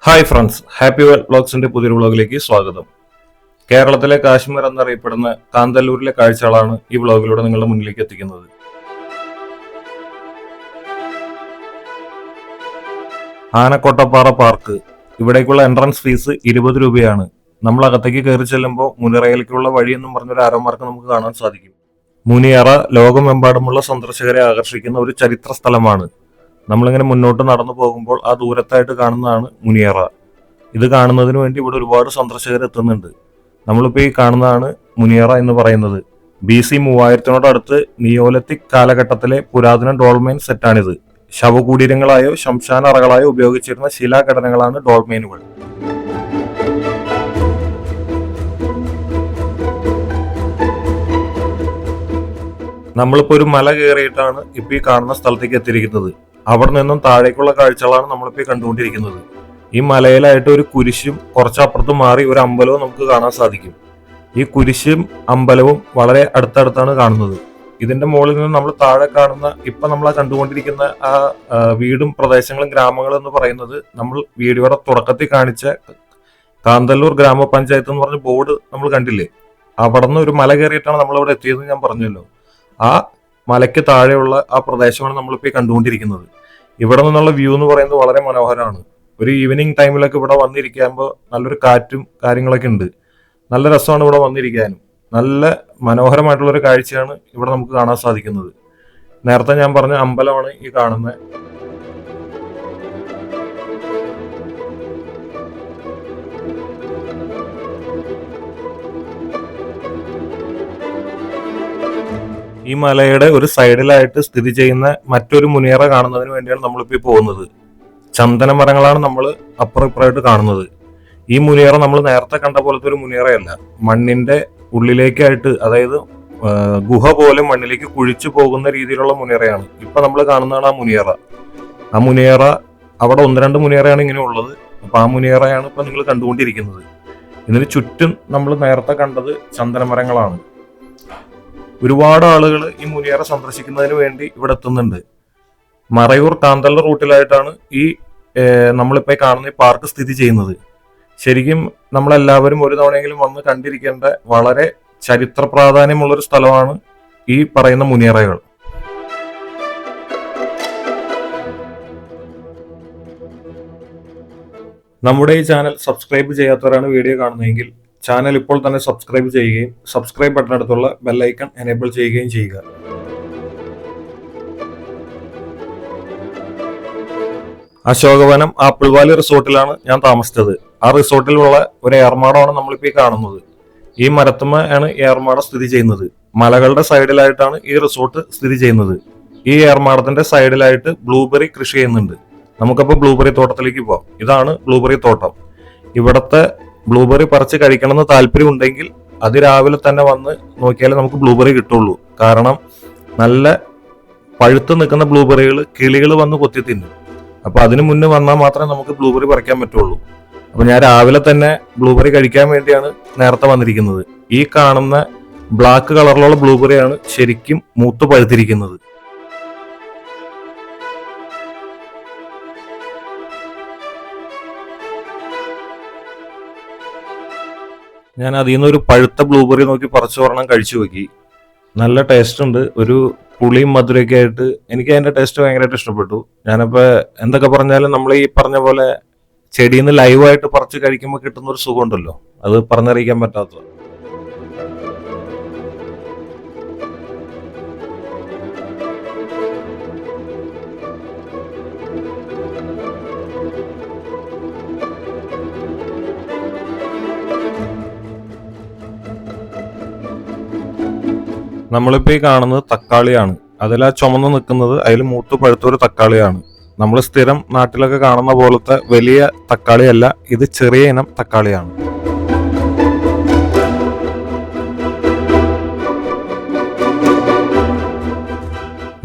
Hi friends, happy വ്ളോഗ്സിന്റെ പുതിയൊരു വ്ളോഗിലേക്ക് സ്വാഗതം. കേരളത്തിലെ കാശ്മീർ എന്നറിയപ്പെടുന്ന കാന്തല്ലൂരിലെ കാഴ്ചകളാണ് ഈ വ്ളോഗിലൂടെ നിങ്ങളുടെ മുന്നിലേക്ക് എത്തിക്കുന്നത്. ആനക്കോട്ടപ്പാറ പാർക്ക്. ഇവിടേക്കുള്ള എൻട്രൻസ് ഫീസ് 20 രൂപയാണ്. നമ്മൾ അകത്തേക്ക് കയറി ചെല്ലുമ്പോൾ മുനിറയിലേക്കുള്ള വഴി എന്നും പറഞ്ഞൊരു ആരോ മാർക്ക് നമുക്ക് കാണാൻ സാധിക്കും. മുനിയറ ലോകമെമ്പാടുമുള്ള സന്ദർശകരെ ആകർഷിക്കുന്ന ഒരു ചരിത്ര സ്ഥലമാണ്. നമ്മളിങ്ങനെ മുന്നോട്ട് നടന്നു പോകുമ്പോൾ ആ ദൂരത്തായിട്ട് കാണുന്നതാണ് മുനിയറ. ഇത് കാണുന്നതിന് വേണ്ടി ഇവിടെ ഒരുപാട് സന്ദർശകർ എത്തുന്നുണ്ട്. നമ്മളിപ്പോൾ ഈ കാണുന്നതാണ് മുനിയറ എന്ന് പറയുന്നത്. BC 3000 നിയോലിത്തിക് കാലഘട്ടത്തിലെ പുരാതന ഡോൾമെയിൻ സെറ്റാണിത്. ശവകുടീരങ്ങളായോ ശ്മശാന അറകളായോ ഉപയോഗിച്ചിരുന്ന ശിലാഘടനകളാണ് ഡോൾമെയിനുകൾ. നമ്മളിപ്പോൾ ഒരു മല കയറിയിട്ടാണ് ഇപ്പൊ ഈ കാണുന്ന സ്ഥലത്തേക്ക് എത്തിയിരിക്കുന്നത്. അവിടെ നിന്നും താഴേക്കുള്ള കാഴ്ചകളാണ് നമ്മളിപ്പോൾ കണ്ടുകൊണ്ടിരിക്കുന്നത്. ഈ മലയിലായിട്ട് ഒരു കുരിശും കുറച്ചപ്പുറത്ത് മാറി ഒരു അമ്പലവും നമുക്ക് കാണാൻ സാധിക്കും. ഈ കുരിശും അമ്പലവും വളരെ അടുത്തടുത്താണ് കാണുന്നത്. ഇതിന്റെ മുകളിൽ നിന്ന് നമ്മൾ താഴെ കാണുന്ന ഇപ്പൊ നമ്മൾ കണ്ടുകൊണ്ടിരിക്കുന്ന ആ വീടും പ്രദേശങ്ങളും ഗ്രാമങ്ങളും എന്ന് പറയുന്നത് നമ്മൾ വീഡിയോയുടെ തുടക്കത്തിൽ കാണിച്ച കാന്തല്ലൂർ ഗ്രാമപഞ്ചായത്ത് എന്ന് പറഞ്ഞ ബോർഡ് നമ്മൾ കണ്ടില്ലേ? അവിടെ നിന്ന് ഒരു മല കയറിയിട്ടാണ് നമ്മൾ ഇവിടെ എത്തിയതെന്ന് ഞാൻ പറഞ്ഞല്ലോ. ആ മലയ്ക്ക് താഴെയുള്ള ആ പ്രദേശമാണ് നമ്മളിപ്പോൾ കണ്ടുകൊണ്ടിരിക്കുന്നത്. ഇവിടെ നിന്നുള്ള വ്യൂ എന്ന് പറയുന്നത് വളരെ മനോഹരമാണ്. ഒരു ഈവനിങ് ടൈമിലൊക്കെ ഇവിടെ വന്നിരിക്കുമ്പോൾ നല്ലൊരു കാറ്റും കാര്യങ്ങളൊക്കെ ഉണ്ട്. നല്ല രസമാണ് ഇവിടെ വന്നിരിക്കാനും. നല്ല മനോഹരമായിട്ടുള്ളൊരു കാഴ്ചയാണ് ഇവിടെ നമുക്ക് കാണാൻ സാധിക്കുന്നത്. നേരത്തെ ഞാൻ പറഞ്ഞ അമ്പലമാണ് ഈ കാണുന്നത്. ഈ മലയുടെ ഒരു സൈഡിലായിട്ട് സ്ഥിതി ചെയ്യുന്ന മറ്റൊരു മുനിയറ കാണുന്നതിന് വേണ്ടിയാണ് നമ്മളിപ്പോൾ പോകുന്നത്. ചന്ദന മരങ്ങളാണ് നമ്മൾ അപ്പുറം ഇപ്പുറമായിട്ട് കാണുന്നത്. ഈ മുനിയറ നമ്മൾ നേരത്തെ കണ്ട പോലത്തെ ഒരു മുനിയറയല്ല. മണ്ണിന്റെ ഉള്ളിലേക്കായിട്ട്, അതായത് ഗുഹ പോലെ മണ്ണിലേക്ക് കുഴിച്ചു പോകുന്ന രീതിയിലുള്ള മുനിയറയാണ്. ഇപ്പൊ നമ്മൾ കാണുന്നതാണ് ആ മുനിയറ. ആ മുനിയറ അവിടെ 1-2 മുനിയറയാണ് ഇങ്ങനെ ഉള്ളത്. അപ്പൊ ആ മുനിയറയാണ് ഇപ്പൊ നിങ്ങൾ കണ്ടുകൊണ്ടിരിക്കുന്നത്. ഇതിന് ചുറ്റും നമ്മൾ നേരത്തെ കണ്ടത് ചന്ദനമരങ്ങളാണ്. ഒരുപാട് ആളുകൾ ഈ മുനിയറ സന്ദർശിക്കുന്നതിന് വേണ്ടി ഇവിടെ എത്തുന്നുണ്ട്. മറയൂർ കാന്തല്ലൂർ റൂട്ടിലായിട്ടാണ് ഈ നമ്മളിപ്പോൾ കാണുന്ന ഈ പാർക്ക് സ്ഥിതി ചെയ്യുന്നത്. ശരിക്കും നമ്മളെല്ലാവരും ഒരു തവണയെങ്കിലും വന്ന് കണ്ടിരിക്കേണ്ട വളരെ ചരിത്ര പ്രാധാന്യമുള്ളൊരു സ്ഥലമാണ് ഈ പറയുന്ന മുനിയറകൾ. നമ്മുടെ ഈ ചാനൽ സബ്സ്ക്രൈബ് ചെയ്യാത്തവരാണ് വീഡിയോ കാണുന്നതെങ്കിൽ ചാനൽ ഇപ്പോൾ തന്നെ സബ്സ്ക്രൈബ് ചെയ്യുകയും സബ്സ്ക്രൈബ് ബട്ടണടുത്തുള്ള ബെല്ലൈക്കൺ എനേബിൾ ചെയ്യുകയും ചെയ്യുക. അശോകവനം ആപ്പിൾ വാലി റിസോർട്ടിലാണ് ഞാൻ താമസിച്ചത്. ആ റിസോർട്ടിലുള്ള ഒരു ഏർമാടമാണ് നമ്മളിപ്പോൾ ഈ കാണുന്നത്. ഈ മരത്തുമ്മയാണ് ഏർമാടം സ്ഥിതി ചെയ്യുന്നത്. മലകളുടെ സൈഡിലായിട്ടാണ് ഈ റിസോർട്ട് സ്ഥിതി ചെയ്യുന്നത്. ഈ ഏർമാടത്തിന്റെ സൈഡിലായിട്ട് ബ്ലൂബെറി കൃഷി ചെയ്യുന്നുണ്ട്. നമുക്കപ്പോൾ ബ്ലൂബെറി തോട്ടത്തിലേക്ക് പോവാം. ഇതാണ് ബ്ലൂബെറി തോട്ടം. ഇവിടത്തെ ബ്ലൂബെറി പറിച്ച് കഴിക്കണമെന്ന് താല്പര്യം ഉണ്ടെങ്കിൽ അതിരാവിലെ തന്നെ വന്ന് നോക്കിയാലേ നമുക്ക് ബ്ലൂബെറി കിട്ടുള്ളൂ. കാരണം നല്ല പഴുത്ത് നിൽക്കുന്ന ബ്ലൂബെറികൾ കിളികൾ വന്ന് കൊത്തി തിന്നും. അപ്പൊ അതിനു മുന്നേ വന്നാൽ മാത്രമേ നമുക്ക് ബ്ലൂബെറി പറിക്കാൻ പറ്റുള്ളൂ. അപ്പൊ ഞാൻ രാവിലെ തന്നെ ബ്ലൂബെറി കഴിക്കാൻ വേണ്ടിയാണ് നേരത്തെ വന്നിരിക്കുന്നത്. ഈ കാണുന്ന ബ്ലാക്ക് കളറിലുള്ള ബ്ലൂബെറിയാണ് ശരിക്കും മൂത്ത് പഴുത്തിരിക്കുന്നത്. ഞാൻ അതിൽ നിന്ന് ഒരു പഴുത്ത ബ്ലൂബെറി നോക്കി പറിച്ചു ഒരെണ്ണം കഴിച്ചു നോക്കി. നല്ല ടേസ്റ്റ് ഉണ്ട്. ഒരു പുളിയും മധുരയൊക്കെ ആയിട്ട് എനിക്ക് അതിന്റെ ടേസ്റ്റ് ഭയങ്കരമായിട്ട് ഇഷ്ടപ്പെട്ടു. ഞാനിപ്പോൾ എന്തൊക്കെ പറഞ്ഞാലും നമ്മൾ ഈ പറഞ്ഞ പോലെ ചെടിയിൽ നിന്ന് ലൈവായിട്ട് പറിച്ച് കഴിക്കുമ്പോൾ കിട്ടുന്ന ഒരു സുഖം ഉണ്ടല്ലോ, അത് പറഞ്ഞറിയിക്കാൻ പറ്റാത്തത്. നമ്മളിപ്പോൾ ഈ കാണുന്നത് തക്കാളിയാണ്. അതിൽ ആ ചുമന്ന് നിൽക്കുന്നത് അതിൽ മൂത്ത് പഴുത്തൊരു തക്കാളിയാണ്. നമ്മൾ സ്ഥിരം നാട്ടിലൊക്കെ കാണുന്ന പോലത്തെ വലിയ തക്കാളിയല്ല, ഇത് ചെറിയ ഇനം തക്കാളിയാണ്.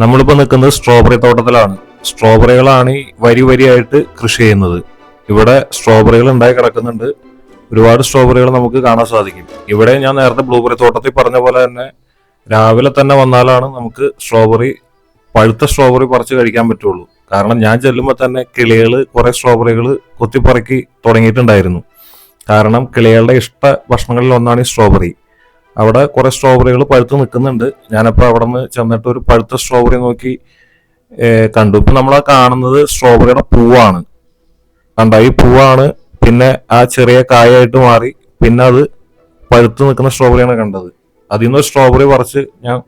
നമ്മളിപ്പോൾ നിൽക്കുന്നത് സ്ട്രോബെറി തോട്ടത്തിലാണ്. സ്ട്രോബെറികളാണ് ഈ വരിയായിട്ട് കൃഷി ചെയ്യുന്നത്. ഇവിടെ സ്ട്രോബെറികൾ ഉണ്ടായി കിടക്കുന്നുണ്ട്. ഒരുപാട് സ്ട്രോബെറികൾ നമുക്ക് കാണാൻ സാധിക്കും. ഇവിടെ ഞാൻ നേരത്തെ ബ്ലൂബെറി തോട്ടത്തിൽ പറഞ്ഞ പോലെ തന്നെ രാവിലെ തന്നെ വന്നാലാണ് നമുക്ക് പഴുത്ത സ്ട്രോബെറി പറിച്ച് കഴിക്കാൻ പറ്റുള്ളൂ. കാരണം ഞാൻ ചെല്ലുമ്പോൾ തന്നെ കിളികൾ കുറെ സ്ട്രോബെറികൾ കൊത്തിപ്പറക്കി തുടങ്ങിയിട്ടുണ്ടായിരുന്നു. കാരണം കിളികളുടെ ഇഷ്ട ഭക്ഷണങ്ങളിൽ ഒന്നാണ് ഈ സ്ട്രോബെറി. അവിടെ കുറെ സ്ട്രോബെറികൾ പഴുത്ത് നിൽക്കുന്നുണ്ട്. ഞാനപ്പോൾ അവിടെ നിന്ന് ചെന്നിട്ട് ഒരു പഴുത്ത സ്ട്രോബെറി നോക്കി കണ്ടു. ഇപ്പൊ നമ്മളാ കാണുന്നത് സ്ട്രോബെറിയുടെ പൂവാണ്. കണ്ട ഈ പൂവാണ് പിന്നെ ആ ചെറിയ കായായിട്ട് മാറി പിന്നെ അത് പഴുത്ത് നിൽക്കുന്ന സ്ട്രോബെറിയാണ് കണ്ടത്. അതിൽ നിന്ന് സ്ട്രോബെറി പറിച്ച് ഞാൻ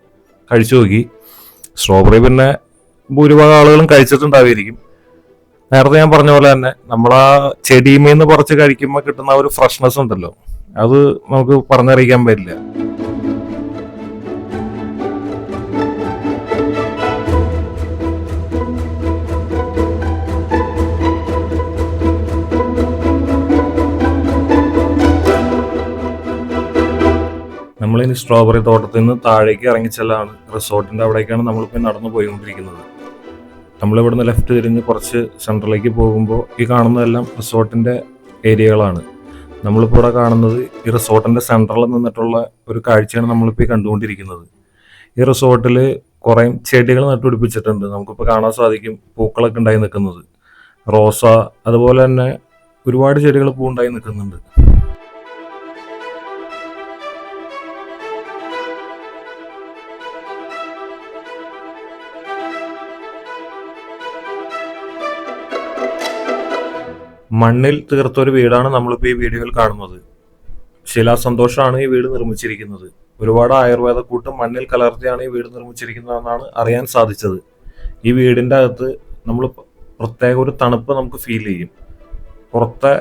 കഴിച്ചു നോക്കി. സ്ട്രോബെറി പിന്നെ ഭൂരിഭാഗം ആളുകളും കഴിച്ചിട്ടുണ്ടാവുമായിരിക്കും. നേരത്തെ ഞാൻ പറഞ്ഞ പോലെ തന്നെ നമ്മളാ ചെടിമേന്ന് പറിച്ച് കഴിക്കുമ്പോൾ കിട്ടുന്ന ആ ഒരു ഫ്രഷ്നെസ് ഉണ്ടല്ലോ, അത് നമുക്ക് പറഞ്ഞറിയിക്കാൻ പറ്റില്ല. നമ്മളിനി സ്ട്രോബെറി തോട്ടത്തിൽ നിന്ന് താഴേക്ക് ഇറങ്ങിച്ചെല്ലാണ് റിസോർട്ടിന്റെ അവിടേക്കാണ് നമ്മളിപ്പോൾ നടന്നു പോയിക്കൊണ്ടിരിക്കുന്നത്. നമ്മളിവിടുന്ന് ലെഫ്റ്റ് തിരിഞ്ഞ് കുറച്ച് സെൻട്രലിലേക്ക് പോകുമ്പോൾ ഈ കാണുന്നതെല്ലാം റിസോർട്ടിന്റെ ഏരിയകളാണ്. നമ്മളിപ്പോൾ ഇവിടെ കാണുന്നത് ഈ റിസോർട്ടിന്റെ സെൻട്രലിൽ നിന്നിട്ടുള്ള ഒരു കാഴ്ചയാണ് നമ്മളിപ്പോൾ ഈ കണ്ടുകൊണ്ടിരിക്കുന്നത്. ഈ റിസോർട്ടിൽ കുറേ ചെടികൾ നട്ടുപിടിപ്പിച്ചിട്ടുണ്ട്. നമുക്കിപ്പോൾ കാണാൻ സാധിക്കും പൂക്കളൊക്കെ ഉണ്ടായി നിൽക്കുന്നത്. റോസ അതുപോലെ തന്നെ ഒരുപാട് ചെടികൾ പൂവുണ്ടായി നിൽക്കുന്നുണ്ട്. മണ്ണിൽ തീർത്ത ഒരു വീടാണ് നമ്മളിപ്പോൾ ഈ വീഡിയോയിൽ കാണുന്നത്. ശിലാസന്തോഷമാണ് ഈ വീട് നിർമ്മിച്ചിരിക്കുന്നത്. ഒരുപാട് ആയുർവേദ കൂട്ട് മണ്ണിൽ കലർത്തിയാണ് ഈ വീട് നിർമ്മിച്ചിരിക്കുന്നതെന്നാണ് അറിയാൻ സാധിച്ചത്. ഈ വീടിൻ്റെ അകത്ത് നമ്മൾ പ്രത്യേക ഒരു തണുപ്പ് നമുക്ക് ഫീൽ ചെയ്യും. പുറത്തെ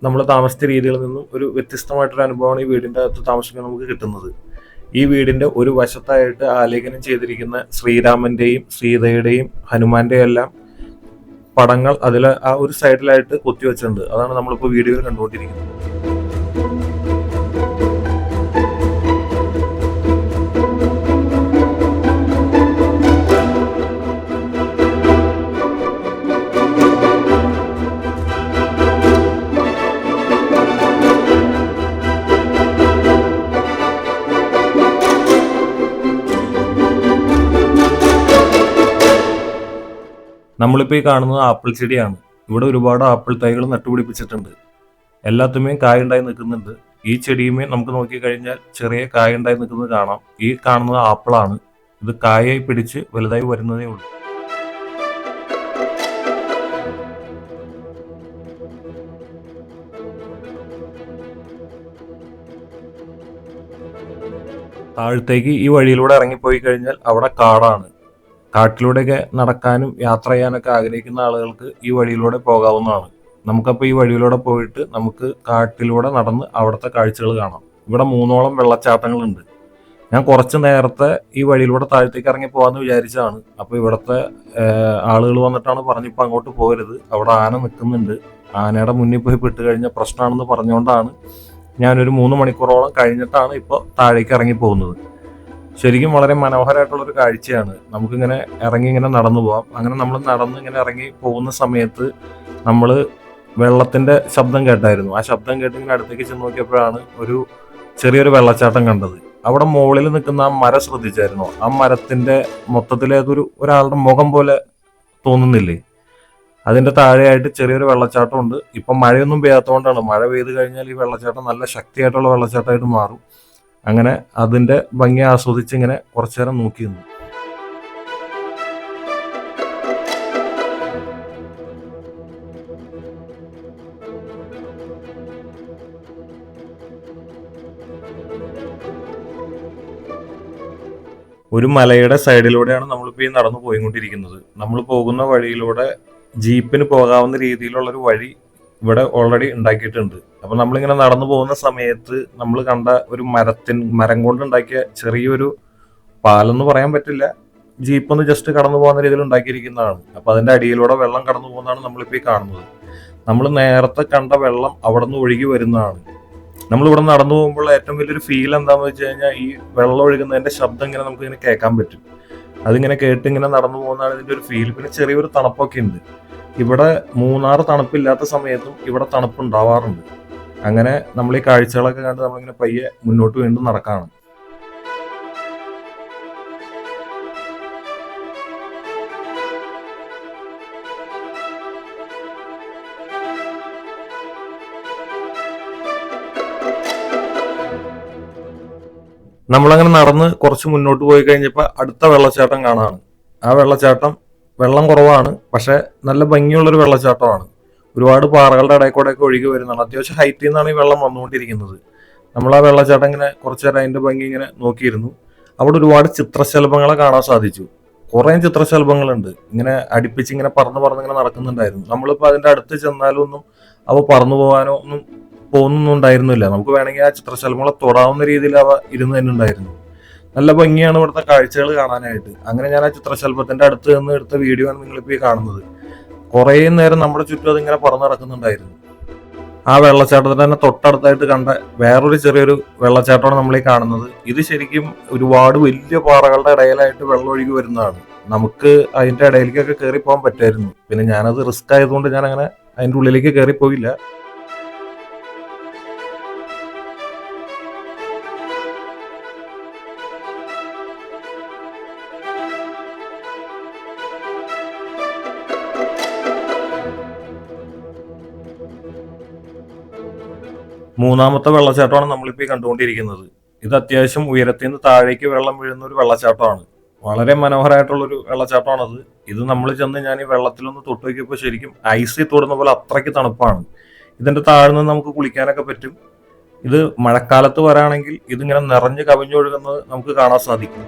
നമ്മൾ താമസിച്ച രീതികളിൽ നിന്നും ഒരു വ്യത്യസ്തമായിട്ടൊരു അനുഭവമാണ് ഈ വീടിൻ്റെ അകത്ത് താമസിക്കാൻ നമുക്ക് കിട്ടുന്നത്. ഈ വീടിൻ്റെ ഒരു വശത്തായിട്ട് ആലേഖനം ചെയ്തിരിക്കുന്ന ശ്രീരാമന്റെയും സീതയുടെയും ഹനുമാന്റെയും എല്ലാം പടങ്ങൾ അതിൽ ആ ഒരു സൈഡിലായിട്ട് കൊത്തിവെച്ചിട്ടുണ്ട്. അതാണ് നമ്മളിപ്പോൾ വീഡിയോയിൽ കണ്ടുകൊണ്ടിരിക്കുന്നത്. നമ്മളിപ്പോൾ ഈ കാണുന്നത് ആപ്പിൾ ചെടിയാണ്. ഇവിടെ ഒരുപാട് ആപ്പിൾ തൈകൾ നട്ടുപിടിപ്പിച്ചിട്ടുണ്ട്. എല്ലാത്തുമേയും കായ ഉണ്ടായി നിൽക്കുന്നുണ്ട്. ഈ ചെടിയുമേ നമുക്ക് നോക്കിക്കഴിഞ്ഞാൽ ചെറിയ കായ ഉണ്ടായി നിൽക്കുന്നത് കാണാം. ഈ കാണുന്നത് ആപ്പിളാണ്. ഇത് കായായി പിടിച്ച് വലുതായി വരുന്നതേ ഉള്ളൂ. താഴത്തേക്ക് ഈ വഴിയിലൂടെ ഇറങ്ങിപ്പോയി കഴിഞ്ഞാൽ അവിടെ കാടാണ്. കാട്ടിലൂടെയൊക്കെ നടക്കാനും യാത്ര ചെയ്യാനൊക്കെ ആഗ്രഹിക്കുന്ന ആളുകൾക്ക് ഈ വഴിയിലൂടെ പോകാവുന്നതാണ്. നമുക്കപ്പോൾ ഈ വഴിയിലൂടെ പോയിട്ട് നമുക്ക് കാട്ടിലൂടെ നടന്ന് അവിടുത്തെ കാഴ്ചകൾ കാണാം. ഇവിടെ 3ഓളം വെള്ളച്ചാട്ടങ്ങളുണ്ട്. ഞാൻ കുറച്ച് നേരത്തെ ഈ വഴിയിലൂടെ താഴത്തേക്ക് ഇറങ്ങി പോകാമെന്ന് വിചാരിച്ചതാണ്. അപ്പോൾ ഇവിടുത്തെ ആളുകൾ വന്നിട്ടാണ് പറഞ്ഞിപ്പോൾ അങ്ങോട്ട് പോകരുത്, അവിടെ ആന നിൽക്കുന്നുണ്ട്, ആനയുടെ മുന്നിൽ പോയി പെട്ട് കഴിഞ്ഞാൽ പ്രശ്നമാണെന്ന് പറഞ്ഞുകൊണ്ടാണ് ഞാനൊരു 3 മണിക്കൂറോളം കഴിഞ്ഞിട്ടാണ് ഇപ്പോൾ താഴേക്ക് ഇറങ്ങി പോകുന്നത്. ശരിക്കും വളരെ മനോഹരമായിട്ടുള്ളൊരു കാഴ്ചയാണ്. നമുക്കിങ്ങനെ ഇറങ്ങി ഇങ്ങനെ നടന്നു പോകാം. അങ്ങനെ നമ്മൾ നടന്ന് ഇങ്ങനെ ഇറങ്ങി പോകുന്ന സമയത്ത് നമ്മൾ വെള്ളത്തിന്റെ ശബ്ദം കേട്ടായിരുന്നു. ആ ശബ്ദം കേട്ട് ഇങ്ങനെ അടുത്തേക്ക് ചെന്ന് നോക്കിയപ്പോഴാണ് ഒരു ചെറിയൊരു വെള്ളച്ചാട്ടം കണ്ടത്. അവിടെ മുകളിൽ നിൽക്കുന്ന ആ മരം ശ്രദ്ധിച്ചായിരുന്നു? ആ മരത്തിന്റെ മൊത്തത്തിൽ അതൊരു ഒരാളുടെ മുഖം പോലെ തോന്നുന്നില്ലേ? അതിന്റെ താഴെയായിട്ട് ചെറിയൊരു വെള്ളച്ചാട്ടം ഉണ്ട്. ഇപ്പം മഴയൊന്നും പെയ്യാത്തതുകൊണ്ടാണ്. മഴ പെയ്ത് കഴിഞ്ഞാൽ ഈ വെള്ളച്ചാട്ടം നല്ല ശക്തിയായിട്ടുള്ള വെള്ളച്ചാട്ടമായിട്ട് മാറും. അങ്ങനെ അതിന്റെ ഭംഗി ആസ്വദിച്ച് ഇങ്ങനെ കുറച്ചു നേരം നോക്കി നിന്നു. ഒരു മലയുടെ സൈഡിലൂടെയാണ് നമ്മളിപ്പോൾ ഈ നടന്നു പോയിക്കൊണ്ടിരിക്കുന്നത്. നമ്മൾ പോകുന്ന വഴിയിലൂടെ ജീപ്പിന് പോകാവുന്ന രീതിയിലുള്ള ഒരു വഴി ഇവിടെ ഓൾറെഡി ഉണ്ടാക്കിയിട്ടുണ്ട്. അപ്പൊ നമ്മളിങ്ങനെ നടന്നു പോകുന്ന സമയത്ത് നമ്മൾ കണ്ട ഒരു മരം കൊണ്ട് ഉണ്ടാക്കിയ ചെറിയൊരു പാലൊന്നും പറയാൻ പറ്റില്ല, ജീപ്പ് ഒന്ന് ജസ്റ്റ് കടന്നു പോകുന്ന രീതിയിൽ ഉണ്ടാക്കിയിരിക്കുന്നതാണ്. അപ്പൊ അതിന്റെ അടിയിലൂടെ വെള്ളം കടന്നു പോകുന്നതാണ് നമ്മളിപ്പോൾ ഈ കാണുന്നത്. നമ്മൾ നേരത്തെ കണ്ട വെള്ളം അവിടെ നിന്ന് ഒഴുകി വരുന്നതാണ്. നമ്മളിവിടെ നടന്നു പോകുമ്പോൾ ഏറ്റവും വലിയൊരു ഫീൽ എന്താണെന്ന് വെച്ച് കഴിഞ്ഞാൽ ഈ വെള്ളം ഒഴുകുന്നതിന്റെ ശബ്ദം ഇങ്ങനെ നമുക്ക് ഇങ്ങനെ കേൾക്കാൻ പറ്റും. അതിങ്ങനെ കേട്ട് ഇങ്ങനെ നടന്നു പോകുന്നതാണ് ഇതിന്റെ ഒരു ഫീൽ. പിന്നെ ചെറിയൊരു തണുപ്പൊക്കെ ഉണ്ട്. ഇവിടെ മൂന്നാർ തണുപ്പില്ലാത്ത സമയത്തും ഇവിടെ തണുപ്പ് ഉണ്ടാവാറുണ്ട്. അങ്ങനെ നമ്മൾ ഈ കാഴ്ചകളൊക്കെ കണ്ട് നമ്മളിങ്ങനെ പയ്യെ മുന്നോട്ട് വീണ്ടും നടക്കാണ്. നമ്മളങ്ങനെ നടന്ന് കുറച്ച് മുന്നോട്ട് പോയി കഴിഞ്ഞപ്പോൾ അടുത്ത വെള്ളച്ചാട്ടം കാണാണ്. ആ വെള്ളച്ചാട്ടം വെള്ളം കുറവാണ്, പക്ഷെ നല്ല ഭംഗിയുള്ളൊരു വെള്ളച്ചാട്ടമാണ്. ഒരുപാട് പാറകളുടെ ഇടയിൽ കൂടെ ഒക്കെ ഒഴുകി വരുന്നതാണ്. അത്യാവശ്യം ഹൈറ്റിൽ നിന്നാണ് ഈ വെള്ളം വന്നുകൊണ്ടിരിക്കുന്നത്. നമ്മൾ ആ വെള്ളച്ചാട്ടം ഇങ്ങനെ കുറച്ചു നേരം അതിന്റെ ഭംഗി ഇങ്ങനെ നോക്കിയിരുന്നു. അവിടെ ഒരുപാട് ചിത്രശലഭങ്ങളെ കാണാൻ സാധിച്ചു. കുറേ ചിത്രശലഭങ്ങളുണ്ട്, ഇങ്ങനെ അടുപ്പിച്ച് ഇങ്ങനെ പറന്ന് പറന്ന് ഇങ്ങനെ നടക്കുന്നുണ്ടായിരുന്നു. നമ്മളിപ്പോൾ അതിന്റെ അടുത്ത് ചെന്നാലും ഒന്നും അവ പറന്നു പോകാനോ ഒന്നും പോകുന്നൊന്നും ഉണ്ടായിരുന്നില്ല. നമുക്ക് വേണമെങ്കിൽ ആ ചിത്രശലഭങ്ങളെ തൊടാവുന്ന രീതിയിൽ അവ ഇരുന്ന് തന്നെ ഉണ്ടായിരുന്നു. നല്ല ഭംഗിയാണ് ഇവിടുത്തെ കാഴ്ചകൾ കാണാനായിട്ട്. അങ്ങനെ ഞാൻ ആ ചിത്രശലഭത്തിന്റെ അടുത്ത് നിന്ന് എടുത്ത വീഡിയോ ആണ് നിങ്ങളിപ്പോൾ ഈ കാണുന്നത്. കുറേ നേരം നമ്മുടെ ചുറ്റും അതിങ്ങനെ പറന്ന് നടക്കുന്നുണ്ടായിരുന്നു. ആ വെള്ളച്ചാട്ടത്തിന്റെ തന്നെ തൊട്ടടുത്തായിട്ട് കണ്ട വേറൊരു ചെറിയൊരു വെള്ളച്ചാട്ടമാണ് നമ്മൾ ഈ കാണുന്നത്. ഇത് ശരിക്കും ഒരുപാട് വലിയ പാറകളുടെ ഇടയിലായിട്ട് വെള്ളം ഒഴുകി വരുന്നതാണ്. നമുക്ക് അതിന്റെ ഇടയിലേക്കൊക്കെ കയറി പോകാൻ പറ്റുമായിരുന്നു. പിന്നെ ഞാനത് റിസ്ക് ആയതുകൊണ്ട് ഞാൻ അങ്ങനെ അതിന്റെ ഉള്ളിലേക്ക് കയറി പോയില്ല. മൂന്നാമത്തെ വെള്ളച്ചാട്ടമാണ് നമ്മളിപ്പോൾ ഈ കണ്ടുകൊണ്ടിരിക്കുന്നത്. ഇത് അത്യാവശ്യം ഉയരത്തിൽ നിന്ന് താഴേക്ക് വെള്ളം വീഴുന്ന ഒരു വെള്ളച്ചാട്ടമാണ്. വളരെ മനോഹരമായിട്ടുള്ളൊരു വെള്ളച്ചാട്ടമാണത്. ഇത് നമ്മൾ ചെന്ന് ഞാൻ ഈ വെള്ളത്തിലൊന്ന് തൊട്ട് നോക്കിയപ്പോൾ ശരിക്കും ഐസിൽ തൊടുന്ന പോലെ അത്രയ്ക്ക് തണുപ്പാണ്. ഇതിന്റെ താഴെ നിന്ന് നമുക്ക് കുളിക്കാനൊക്കെ പറ്റും. ഇത് മഴക്കാലത്ത് വരാണെങ്കിൽ ഇതിങ്ങനെ നിറഞ്ഞ് കവിഞ്ഞൊഴുകുന്നത് നമുക്ക് കാണാൻ സാധിക്കും.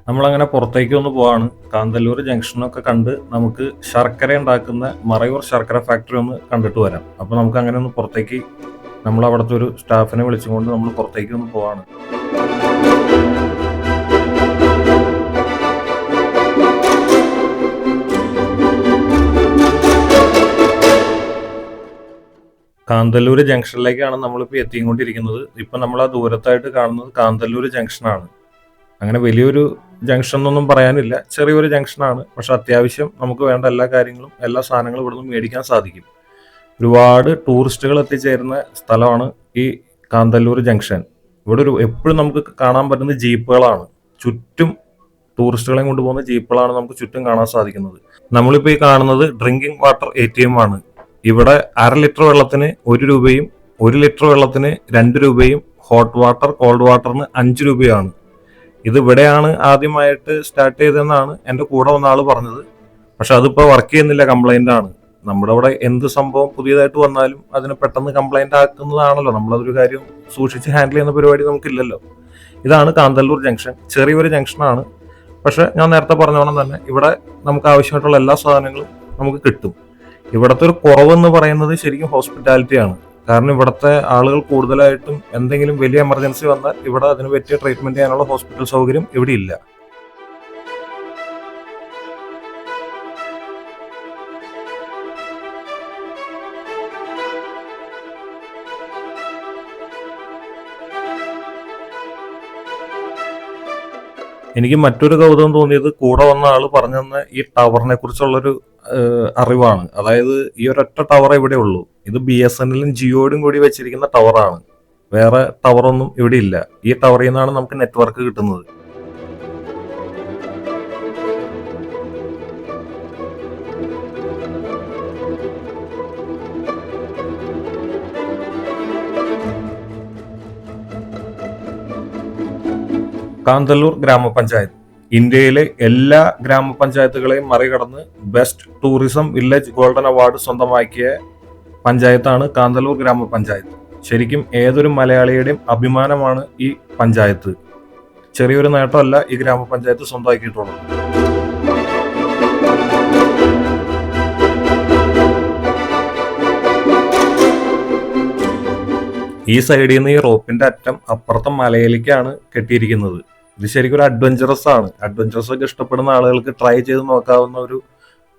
നമ്മളങ്ങനെ പുറത്തേക്ക് ഒന്ന് പോവാണ്. കാന്തല്ലൂർ ജംഗ്ഷനൊക്കെ കണ്ട് നമുക്ക് ശർക്കര ഉണ്ടാക്കുന്ന മറയൂർ ശർക്കര ഫാക്ടറി ഒന്ന് കണ്ടിട്ട് വരാം. അപ്പോൾ നമുക്ക് അങ്ങനെ ഒന്ന് പുറത്തേക്ക് നമ്മൾ അവിടുത്തെ ഒരു സ്റ്റാഫിനെ വിളിച്ചുകൊണ്ട് നമ്മൾ പുറത്തേക്ക് ഒന്ന് പോവാണ്. കാന്തല്ലൂർ ജംഗ്ഷനിലേക്കാണ് നമ്മളിപ്പോൾ എത്തിക്കൊണ്ടിരിക്കുന്നത്. ഇപ്പം നമ്മൾ ആ ദൂരത്തായിട്ട് കാണുന്നത് കാന്തല്ലൂർ ജംഗ്ഷനാണ്. അങ്ങനെ വലിയൊരു ജംഗ്ഷൻ എന്നൊന്നും പറയാനില്ല, ചെറിയൊരു ജംഗ്ഷനാണ്. പക്ഷെ അത്യാവശ്യം നമുക്ക് വേണ്ട എല്ലാ കാര്യങ്ങളും എല്ലാ സാധനങ്ങളും ഇവിടെ നിന്ന് മേടിക്കാൻ സാധിക്കും. ഒരുപാട് ടൂറിസ്റ്റുകൾ എത്തിച്ചേരുന്ന സ്ഥലമാണ് ഈ കാന്തല്ലൂർ ജംഗ്ഷൻ. ഇവിടെ എപ്പോഴും നമുക്ക് കാണാൻ പറ്റുന്ന ജീപ്പുകളാണ്. ചുറ്റും ടൂറിസ്റ്റുകളെയും കൊണ്ടുപോകുന്ന ജീപ്പുകളാണ് നമുക്ക് ചുറ്റും കാണാൻ സാധിക്കുന്നത്. നമ്മളിപ്പോൾ ഈ കാണുന്നത് ഡ്രിങ്കിങ് വാട്ടർ ATM ആണ്. ഇവിടെ 1/2 ലിറ്റർ വെള്ളത്തിന് 1 രൂപയും 1 ലിറ്റർ വെള്ളത്തിന് 2 രൂപയും ഹോട്ട് വാട്ടർ കോൾഡ് വാട്ടറിന് 5 രൂപയാണ്. ഇത് ഇവിടെയാണ് ആദ്യമായിട്ട് സ്റ്റാർട്ട് ചെയ്തതെന്നാണ് എൻ്റെ കൂടെ വന്ന ആൾ പറഞ്ഞത്. പക്ഷെ അതിപ്പോൾ വർക്ക് ചെയ്യുന്നില്ല, കംപ്ലൈൻ്റ് ആണ്. നമ്മുടെ അവിടെ എന്ത് സംഭവം പുതിയതായിട്ട് വന്നാലും അതിനെ പെട്ടെന്ന് കംപ്ലൈൻ്റ് ആക്കുന്നതാണല്ലോ. നമ്മളതൊരു കാര്യം സൂക്ഷിച്ച് ഹാൻഡിൽ ചെയ്യുന്ന പരിപാടി നമുക്കില്ലല്ലോ. ഇതാണ് കാന്തല്ലൂർ ജംഗ്ഷൻ. ചെറിയൊരു ജംഗ്ഷനാണ്. പക്ഷെ ഞാൻ നേരത്തെ പറഞ്ഞോണം തന്നെ ഇവിടെ നമുക്ക് ആവശ്യമായിട്ടുള്ള എല്ലാ സാധനങ്ങളും നമുക്ക് കിട്ടും. ഇവിടുത്തെ ഒരു കുറവെന്ന് പറയുന്നത് ശരിക്കും ഹോസ്പിറ്റാലിറ്റിയാണ്. കാരണം ഇവിടുത്തെ ആളുകൾ കൂടുതലായിട്ടും എന്തെങ്കിലും വലിയ എമർജൻസി വന്നാൽ ഇവിടെ അതിന് പറ്റിയ ട്രീറ്റ്മെന്റ് ചെയ്യാനുള്ള ഹോസ്പിറ്റൽ സൗകര്യം ഇവിടെ ഇല്ല. എനിക്ക് മറ്റൊരു കൗതുകം തോന്നിയത് കൂടെ വന്ന ആള് പറഞ്ഞു തന്ന ഈ ടവറിനെ കുറിച്ചുള്ളൊരു അറിവാണ്. അതായത് ഈ ഒരൊറ്റ ടവർ ഇവിടെ ഉള്ളൂ. ഇത് BSNL ജിയോടും കൂടി വെച്ചിരിക്കുന്ന ടവറാണ്. വേറെ ടവറൊന്നും ഇവിടെ ഇല്ല. ഈ ടവറിൽ നിന്നാണ് നമുക്ക് നെറ്റ്വർക്ക് കിട്ടുന്നത്. കാന്തല്ലൂർ ഗ്രാമപഞ്ചായത്ത് ഇന്ത്യയിലെ എല്ലാ ഗ്രാമപഞ്ചായത്തുകളെയും മറികടന്ന് best tourism village golden award സ്വന്തമാക്കിയ പഞ്ചായത്താണ് കാന്തല്ലൂർ ഗ്രാമപഞ്ചായത്ത്. ശരിക്കും ഏതൊരു മലയാളിയുടെയും അഭിമാനമാണ് ഈ പഞ്ചായത്ത്. ചെറിയൊരു നേട്ടമല്ല ഈ ഗ്രാമപഞ്ചായത്ത് സ്വന്തമാക്കിയിട്ടുള്ളത്. ഈ സൈഡിൽ നിന്ന് ഈ റോപ്പിന്റെ അറ്റം അപ്പുറത്തെ മലയിലേക്കാണ് കെട്ടിയിരിക്കുന്നത്. ഇത് ശരിക്കും ഒരു അഡ്വഞ്ചറസ് ആണ്. അഡ്വഞ്ചറസ് ഒക്കെ ഇഷ്ടപ്പെടുന്ന ആളുകൾക്ക് ട്രൈ ചെയ്ത് നോക്കാവുന്ന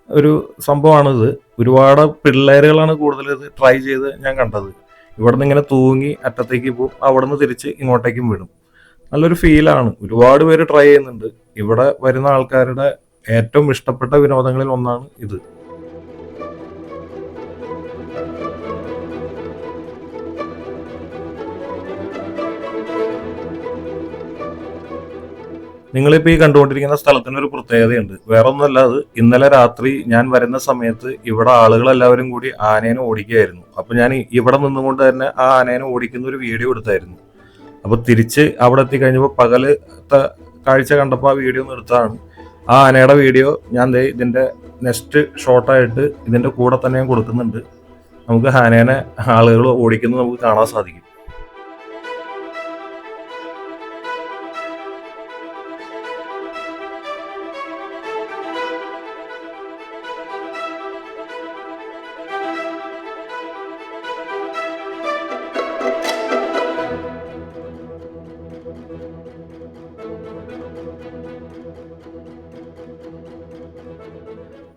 ഒരു സംഭവമാണിത്. ഒരുപാട് പിള്ളേരുകളാണ് കൂടുതൽ ഇത് ട്രൈ ചെയ്ത് ഞാൻ കണ്ടത്. ഇവിടെ നിന്ന് ഇങ്ങനെ തൂങ്ങി അറ്റത്തേക്ക് പോകും, അവിടെ നിന്ന് തിരിച്ച് ഇങ്ങോട്ടേക്കും വിടും. നല്ലൊരു ഫീലാണ്. ഒരുപാട് പേര് ട്രൈ ചെയ്യുന്നുണ്ട്. ഇവിടെ വരുന്ന ആൾക്കാരുടെ ഏറ്റവും ഇഷ്ടപ്പെട്ട വിനോദങ്ങളിൽ ഒന്നാണ് ഇത്. നിങ്ങളിപ്പോൾ ഈ കണ്ടുകൊണ്ടിരിക്കുന്ന സ്ഥലത്തിനൊരു പ്രത്യേകതയുണ്ട്. വേറൊന്നുമല്ല, അത് ഇന്നലെ രാത്രി ഞാൻ വരുന്ന സമയത്ത് ഇവിടെ ആളുകളെല്ലാവരും കൂടി ആനേനെ ഓടിക്കുകയായിരുന്നു. അപ്പൊ ഞാൻ ഇവിടെ നിന്നുകൊണ്ട് തന്നെ ആ ആനേനെ ഓടിക്കുന്ന ഒരു വീഡിയോ എടുത്തായിരുന്നു. അപ്പൊ തിരിച്ച് അവിടെ എത്തിക്കഴിഞ്ഞപ്പോൾ പകലത്തെ കാഴ്ച കണ്ടപ്പോൾ ആ വീഡിയോ ഒന്ന് എടുത്തതാണ്. ആ ആനയുടെ വീഡിയോ ഞാൻ ഇതിന്റെ നെക്സ്റ്റ് ഷോർട്ടായിട്ട് ഇതിന്റെ കൂടെ തന്നെ ഞാൻ കൊടുക്കുന്നുണ്ട്. നമുക്ക് ആനേനെ ആളുകൾ ഓടിക്കുന്നത് നമുക്ക് കാണാൻ സാധിക്കും.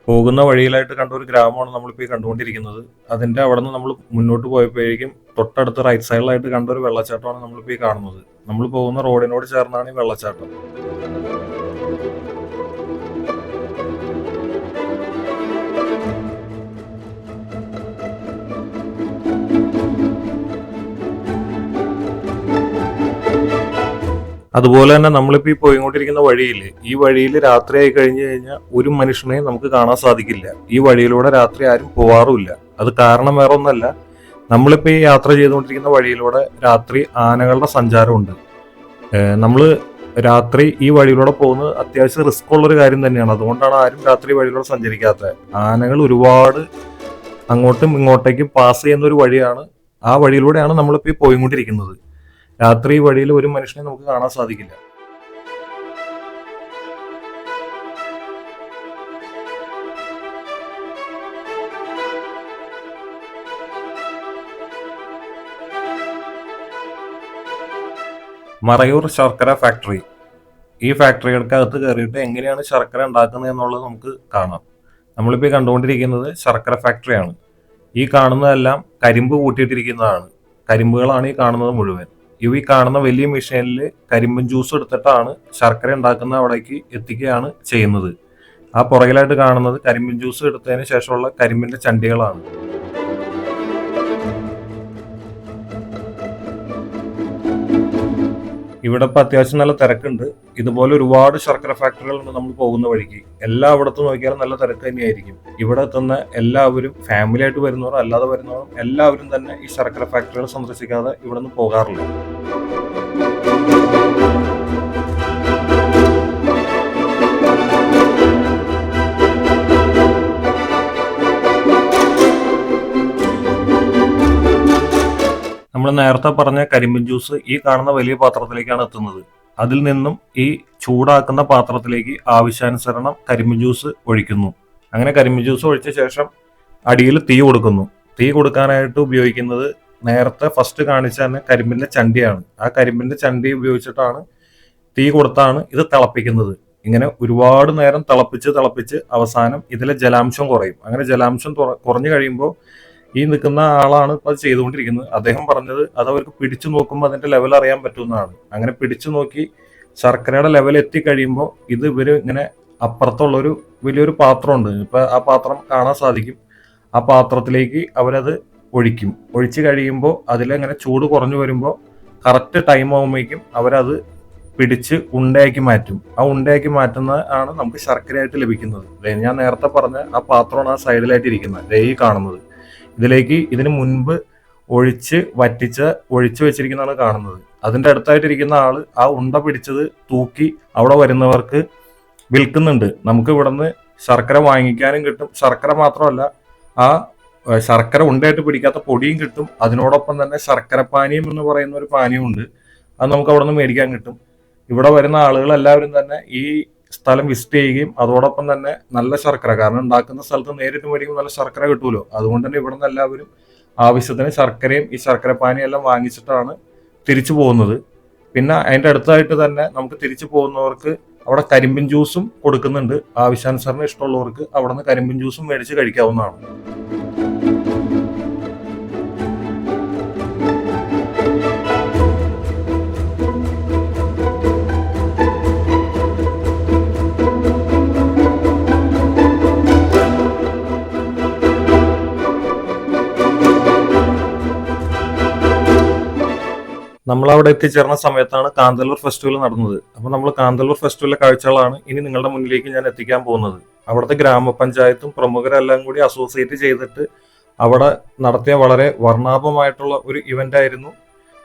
പോകുന്ന വഴിയിലായിട്ട് കണ്ട ഒരു ഗ്രാമമാണ് നമ്മളിപ്പോൾ ഈ കണ്ടുകൊണ്ടിരിക്കുന്നത്. അതിന്റെ അവിടെ നിന്ന് നമ്മൾ മുന്നോട്ട് പോയപ്പോഴേക്കും തൊട്ടടുത്ത് റൈറ്റ് സൈഡിലായിട്ട് കണ്ട ഒരു വെള്ളച്ചാട്ടമാണ് നമ്മളിപ്പോൾ ഈ കാണുന്നത്. നമ്മൾ പോകുന്ന റോഡിനോട് ചേർന്നാണ് ഈ വെള്ളച്ചാട്ടം. അതുപോലെ തന്നെ നമ്മളിപ്പോൾ ഈ പോയിക്കൊണ്ടിരിക്കുന്ന ഈ വഴിയിൽ രാത്രി ആയി കഴിഞ്ഞു കഴിഞ്ഞാൽ ഒരു മനുഷ്യനെ നമുക്ക് കാണാൻ സാധിക്കില്ല. ഈ വഴിയിലൂടെ രാത്രി ആരും പോവാറുമില്ല. അത് കാരണം വേറെ ഒന്നല്ല, നമ്മളിപ്പോൾ ഈ യാത്ര ചെയ്തുകൊണ്ടിരിക്കുന്ന വഴിയിലൂടെ രാത്രി ആനകളുടെ സഞ്ചാരമുണ്ട്. നമ്മൾ രാത്രി ഈ വഴിയിലൂടെ പോകുന്നത് അത്യാവശ്യം റിസ്ക് ഉള്ളൊരു കാര്യം തന്നെയാണ്. അതുകൊണ്ടാണ് ആരും രാത്രി വഴിയിലൂടെ സഞ്ചരിക്കാത്തത്. ആനകൾ ഒരുപാട് അങ്ങോട്ടും ഇങ്ങോട്ടേക്കും പാസ് ചെയ്യുന്ന ഒരു വഴിയാണ്. ആ വഴിയിലൂടെയാണ് നമ്മളിപ്പോൾ ഈ പോയിക്കൊണ്ടിരിക്കുന്നത്. രാത്രി വഴിയിൽ ഒരു മനുഷ്യനെ നമുക്ക് കാണാൻ സാധിക്കില്ല. മറയൂർ ശർക്കര ഫാക്ടറി. ഈ ഫാക്ടറികൾക്കകത്ത് കയറിയിട്ട് എങ്ങനെയാണ് ശർക്കര ഉണ്ടാക്കുന്നത് എന്നുള്ളത് നമുക്ക് കാണാം. നമ്മളിപ്പോൾ കണ്ടുകൊണ്ടിരിക്കുന്നത് ശർക്കര ഫാക്ടറിയാണ്. ഈ കാണുന്നതെല്ലാം കരിമ്പ് കൂട്ടിയിട്ടിരിക്കുന്നതാണ്. കരിമ്പുകളാണ് ഈ കാണുന്നത് മുഴുവൻ. ഈ കാണുന്ന വലിയ മെഷീനിൽ കരിമ്പൻ ജ്യൂസ് എടുത്തിട്ടാണ് ശർക്കര ഉണ്ടാക്കുന്ന അവിടേക്ക് എത്തിക്കുകയാണ് ചെയ്യുന്നത്. ആ പുറകിലായിട്ട് കാണുന്നത് കരിമ്പൻ ജ്യൂസ് എടുത്തതിന് ശേഷമുള്ള കരിമ്പിന്റെ ചണ്ടികളാണ്. ഇവിടെ ഇപ്പൊ അത്യാവശ്യം നല്ല തിരക്കുണ്ട്. ഇതുപോലെ ഒരുപാട് ശർക്കര ഫാക്ടറികളുണ്ട് നമ്മൾ പോകുന്ന വഴിക്ക്. എല്ലായിടത്തും നോക്കിയാലും നല്ല തിരക്ക് തന്നെയായിരിക്കും. ഇവിടെ എത്തുന്ന എല്ലാവരും ഫാമിലി ആയിട്ട് വരുന്നവരും അല്ലാതെ വരുന്നവരും എല്ലാവരും തന്നെ ഈ ശർക്കര ഫാക്ടറികൾ സന്ദർശിക്കാതെ ഇവിടെ നിന്ന് പോകാറില്ല. നമ്മൾ നേരത്തെ പറഞ്ഞ കരിമ്പിൻ ജ്യൂസ് ഈ കാണുന്ന വലിയ പാത്രത്തിലേക്കാണ് എത്തുന്നത്. അതിൽ നിന്നും ഈ ചൂടാക്കുന്ന പാത്രത്തിലേക്ക് ആവശ്യാനുസരണം കരിമ്പിൻ ജ്യൂസ് ഒഴിക്കുന്നു. അങ്ങനെ കരിമ്പിൻ ജ്യൂസ് ഒഴിച്ച ശേഷം അടിയിൽ തീ കൊടുക്കുന്നു. തീ കൊടുക്കാനായിട്ട് ഉപയോഗിക്കുന്നത് നേരത്തെ ഫസ്റ്റ് കാണിച്ച തന്നെ കരിമ്പിന്റെ ചണ്ടിയാണ്. ആ കരിമ്പിന്റെ ചണ്ടി ഉപയോഗിച്ചിട്ടാണ് തീ കൊടുത്താണ് ഇത് തിളപ്പിക്കുന്നത്. ഇങ്ങനെ ഒരുപാട് നേരം തിളപ്പിച്ച് അവസാനം ഇതിലെ ജലാംശം കുറയും. അങ്ങനെ ജലാംശം കുറഞ്ഞു കഴിയുമ്പോൾ ഈ നിൽക്കുന്ന ആളാണ് ഇപ്പൊ അത് ചെയ്തുകൊണ്ടിരിക്കുന്നത്. അദ്ദേഹം പറഞ്ഞത് അത് അവർക്ക് പിടിച്ചു നോക്കുമ്പോൾ അതിന്റെ ലെവൽ അറിയാൻ പറ്റുന്നതാണ്. അങ്ങനെ പിടിച്ചു നോക്കി ശർക്കരയുടെ ലെവൽ എത്തിക്കഴിയുമ്പോൾ ഇത് ഇവര് ഇങ്ങനെ അപ്പുറത്തുള്ളൊരു വലിയൊരു പാത്രമുണ്ട്. ഇപ്പൊ ആ പാത്രം കാണാൻ സാധിക്കും. ആ പാത്രത്തിലേക്ക് അവരത് ഒഴിക്കും. ഒഴിച്ചു കഴിയുമ്പോൾ അതിലെങ്ങനെ ചൂട് കുറഞ്ഞു വരുമ്പോൾ കറക്റ്റ് ടൈം ആകുമ്പോഴേക്കും അവരത് പിടിച്ച് ഉണ്ടയാക്കി മാറ്റും. ആ ഉണ്ടയാക്കി മാറ്റുന്നത് ആണ് നമുക്ക് ശർക്കരയായിട്ട് ലഭിക്കുന്നത്. ഞാൻ നേരത്തെ പറഞ്ഞ ആ പാത്രമാണ് ആ സൈഡിലായിട്ട് ഇരിക്കുന്നത്, ഈ കാണുന്നത്. ഇതിന് മുൻപ് ഒഴിച്ച് വെച്ചിരിക്കുന്നതാണ് കാണുന്നത്. അതിന്റെ അടുത്തായിട്ടിരിക്കുന്ന ആള് ആ ഉണ്ട പിടിച്ചത് തൂക്കി അവിടെ വരുന്നവർക്ക് വിൽക്കുന്നുണ്ട്. നമുക്ക് ഇവിടുന്ന് ശർക്കര വാങ്ങിക്കാനും കിട്ടും. ശർക്കര മാത്രമല്ല, ആ ശർക്കര ഉണ്ടയായിട്ട് പിടിക്കാത്ത പൊടിയും കിട്ടും. അതിനോടൊപ്പം തന്നെ ശർക്കര പാനീയം എന്ന് പറയുന്ന ഒരു പാനീയമുണ്ട്. അത് നമുക്ക് അവിടെ നിന്ന് മേടിക്കാൻ കിട്ടും. ഇവിടെ വരുന്ന ആളുകൾ എല്ലാവരും തന്നെ ഈ സ്ഥലം വിസിറ്റ് ചെയ്യുകയും അതോടൊപ്പം തന്നെ നല്ല ശർക്കര, കാരണം ഉണ്ടാക്കുന്ന സ്ഥലത്ത് നേരിട്ട് മേടിക്കുമ്പോൾ നല്ല ശർക്കര കിട്ടുമല്ലോ, അതുകൊണ്ട് തന്നെ ഇവിടെ നിന്ന് എല്ലാവരും ആവശ്യത്തിന് ശർക്കരയും ഈ ശർക്കര പാനിയും എല്ലാം വാങ്ങിച്ചിട്ടാണ് തിരിച്ചു പോകുന്നത്. പിന്നെ അതിന്റെ അടുത്തായിട്ട് തന്നെ നമുക്ക് തിരിച്ചു പോകുന്നവർക്ക് അവിടെ കരിമ്പിൻ ജ്യൂസും കൊടുക്കുന്നുണ്ട്. ആവശ്യാനുസരണം ഇഷ്ടമുള്ളവർക്ക് അവിടെ നിന്ന് കരിമ്പിൻ ജ്യൂസും മേടിച്ച് കഴിക്കാവുന്നതാണ്. നമ്മൾ അവിടെ എത്തിച്ചേർന്ന സമയത്താണ് കാന്തല്ലൂർ ഫെസ്റ്റിവൽ നടന്നത്. അപ്പോൾ നമ്മൾ കാന്തല്ലൂർ ഫെസ്റ്റിവലിലെ കാഴ്ചകളാണ് ഇനി നിങ്ങളുടെ മുന്നിലേക്ക് ഞാൻ എത്തിക്കാൻ പോകുന്നത്. അവിടുത്തെ ഗ്രാമപഞ്ചായത്തും പ്രമുഖരെല്ലാം കൂടി അസോസിയേറ്റ് ചെയ്തിട്ട് അവിടെ നടത്തിയ വളരെ വർണ്ണാഭമായിട്ടുള്ള ഒരു ഇവന്റ് ആയിരുന്നു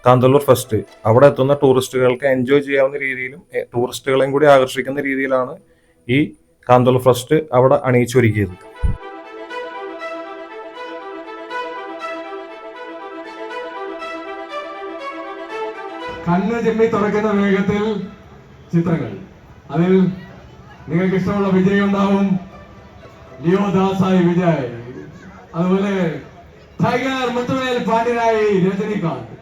കാന്തല്ലൂർ ഫെസ്റ്റ്. അവിടെ എത്തുന്ന ടൂറിസ്റ്റുകൾക്ക് എൻജോയ് ചെയ്യാവുന്ന രീതിയിലും ടൂറിസ്റ്റുകളെയും കൂടി ആകർഷിക്കുന്ന രീതിയിലാണ് ഈ കാന്തല്ലൂർ ഫെസ്റ്റ് അവിടെ അണിയിച്ചൊരുക്കിയത്. കണ്ണ് ചിമ്മി തുറക്കുന്ന വേഗത്തിൽ ചിത്രങ്ങൾ. അതിൽ നിങ്ങൾക്ക് ഇഷ്ടമുള്ള വിജയ് ഉണ്ടാവും, ലിയോ ദാസായി വിജയ്, അതുപോലെ ടൈഗർ മുത്തുവേൽ പാണ്ഡ്യനായി രജനികാന്ത്.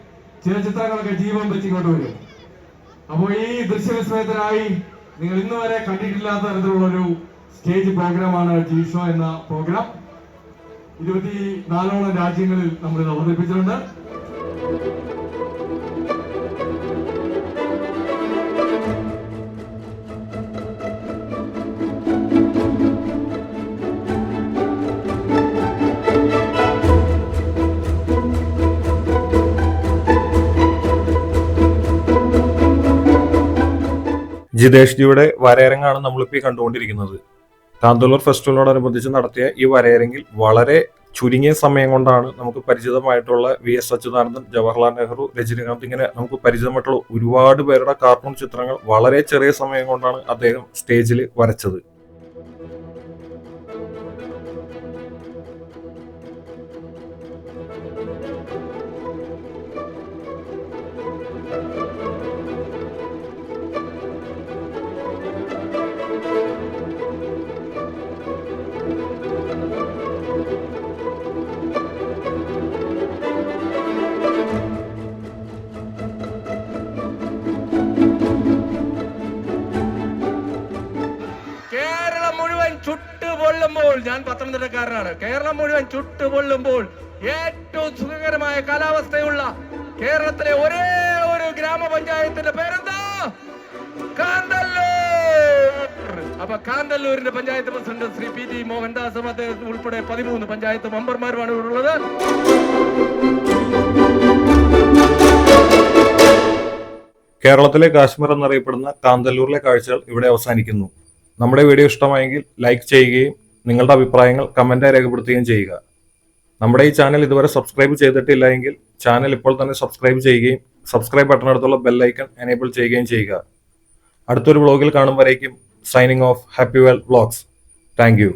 ചില ചിത്രങ്ങളൊക്കെ ജീവൻ വെച്ച് ഇങ്ങോട്ട് വരും. അപ്പോൾ ഈ ദൃശ്യവിസ്മയത്തിനായി നിങ്ങൾ ഇന്ന് വരെ കണ്ടിട്ടില്ലാത്ത തരത്തിലുള്ള ഒരു സ്റ്റേജ് പ്രോഗ്രാമാണ് ജി ഷോ എന്ന പ്രോഗ്രാം. 24ഓളം രാജ്യങ്ങളിൽ നമ്മൾ ഇത് അവതരിപ്പിച്ചിട്ടുണ്ട്. ജിതേഷ് ജിയുടെ വരയരങ്ങാണ് നമ്മളിപ്പോൾ ഈ കണ്ടുകൊണ്ടിരിക്കുന്നത്. കാന്തല്ലൂർ ഫെസ്റ്റിവലിനോടനുബന്ധിച്ച് നടത്തിയ ഈ വരയരങ്ങിൽ വളരെ ചുരുങ്ങിയ സമയം കൊണ്ടാണ് നമുക്ക് പരിചിതമായിട്ടുള്ള VS അച്യുതാനന്ദൻ, ജവഹർലാൽ നെഹ്റു, രജനികാന്ത്, ഇങ്ങനെ നമുക്ക് പരിചിതമായിട്ടുള്ള ഒരുപാട് പേരുടെ കാർട്ടൂൺ ചിത്രങ്ങൾ വളരെ ചെറിയ സമയം കൊണ്ടാണ് അദ്ദേഹം സ്റ്റേജിൽ വരച്ചത്. ചുട്ടുപൊള്ളുമ്പോൾ, ഞാൻ പത്തനംതിട്ടക്കാരനാണ്, കേരളം മുഴുവൻ ചുട്ടുപൊള്ളുമ്പോൾ ഏറ്റവും സുഖകരമായ കാലാവസ്ഥയുള്ള കേരളത്തിലെ ഒരേ ഒരു ഗ്രാമപഞ്ചായത്തിന്റെ പേരെന്താ? കാന്തല്ലൂർ. അപ്പൊ കാന്തല്ലൂരിന്റെ പഞ്ചായത്ത് പ്രസിഡന്റ് ശ്രീ PT മോഹൻദാസും അദ്ദേഹം ഉൾപ്പെടെ 13 പഞ്ചായത്ത് മെമ്പർമാരുമാണ് ഇവിടെ ഉള്ളത്. കേരളത്തിലെ കാശ്മീർ എന്നറിയപ്പെടുന്ന കാന്തല്ലൂരിലെ കാഴ്ചകൾ ഇവിടെ അവസാനിക്കുന്നു. നമ്മുടെ വീഡിയോ ഇഷ്ടമായെങ്കിൽ ലൈക്ക് ചെയ്യുകയും നിങ്ങളുടെ അഭിപ്രായങ്ങൾ കമന്റായി രേഖപ്പെടുത്തുകയും ചെയ്യുക. നമ്മുടെ ഈ ചാനൽ ഇതുവരെ സബ്സ്ക്രൈബ് ചെയ്തിട്ടില്ല എങ്കിൽ ചാനൽ ഇപ്പോൾ തന്നെ സബ്സ്ക്രൈബ് ചെയ്യുകയും സബ്സ്ക്രൈബ് ബട്ടണടുത്തുള്ള ബെൽ ഐക്കൺ എനേബിൾ ചെയ്യുകയും ചെയ്യുക. അടുത്തൊരു വ്ളോഗിൽ കാണും വരേക്കും signing off. Happy well vlogs. Thank you.